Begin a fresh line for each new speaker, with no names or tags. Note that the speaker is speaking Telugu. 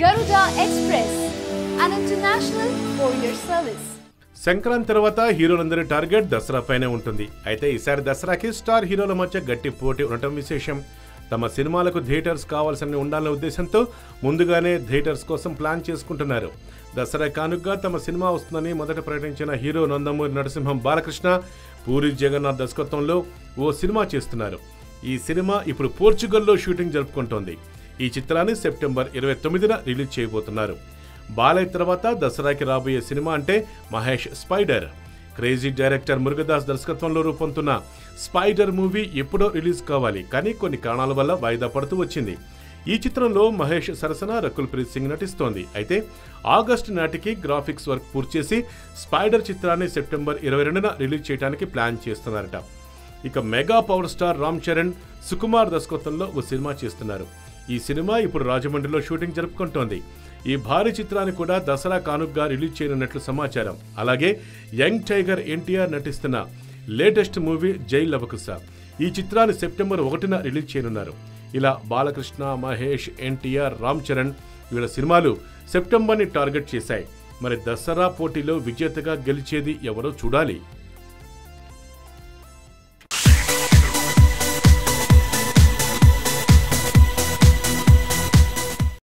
Garuda Express, an international courier service.
Sankranti తర్వాత హీరోలందరి టార్గెట్ దసరా పైనే ఉంటుంది. అయితే ఈసారి దసరాకి స్టార్ హీరోల మధ్య గట్టి పోటీ ఉండటం విశేషం. తమ సినిమాలకు థియేటర్స్ కావాల్సిన ఉండాలనే ఉద్దేశంతో ముందుగానే థియేటర్స్ కోసం ప్లాన్ చేసుకుంటున్నారు. దసరా కానుకగా తమ సినిమా వస్తుందని మొదట ప్రకటించిన హీరో నందమూరి నరసింహం బాలకృష్ణ పూరి జగన్నాథ్ దర్శకత్వంలో ఓ సినిమా చేస్తున్నారు. ఈ సినిమా ఇప్పుడు పోర్చుగల్లో షూటింగ్ జరుపుకుంటోంది. ఈ చిత్రాన్ని సెప్టెంబర్ 29న రిలీజ్ చేయబోతున్నారు. బాలయ్య తర్వాత దసరాకి రాబోయే సినిమా అంటే Mahesh spider. Crazy director Murugadoss దర్శకత్వంలో రూపొందుతున్న స్పైడర్ మూవీ ఎప్పుడో రిలీజ్ కావాలి, కానీ కొన్ని కారణాల వల్ల వాయిదా పడుతూ వచ్చింది. ఈ చిత్రంలో మహేష్ సరసన రకుల్ ప్రీత్ సింగ్ నటిస్తోంది. అయితే ఆగస్టు నాటికి గ్రాఫిక్స్ వర్క్ పూర్తి చేసి స్పైడర్ చిత్రాన్ని సెప్టెంబర్ 22న రిలీజ్ చేయడానికి ప్లాన్ చేస్తున్నారట. ఇక mega power star Ram Charan, Sukumar దర్శకత్వంలో ఓ సినిమా చేస్తున్నారు. ఈ సినిమా ఇప్పుడు రాజమండ్రిలో షూటింగ్ జరుపుకుంటోంది. ఈ భారీ చిత్రాన్ని కూడా దసరా కానుకగా రిలీజ్ చేయనున్నట్లు సమాచారం. అలాగే యంగ్ టైగర్ ఎన్టీఆర్ నటిస్తున్న లేటెస్ట్ మూవీ జై లవకుశ, ఈ చిత్రాన్ని సెప్టెంబర్ 1న రిలీజ్ చేయనున్నారు. ఇలా బాలకృష్ణ, మహేష్, ఎన్టీఆర్, రామ్ చరణ్ వీళ్ళ సినిమాలు సెప్టెంబర్ని టార్గెట్ చేశాయి. మరి దసరా పోటీలో విజేతగా గెలిచేది ఎవరో చూడాలి.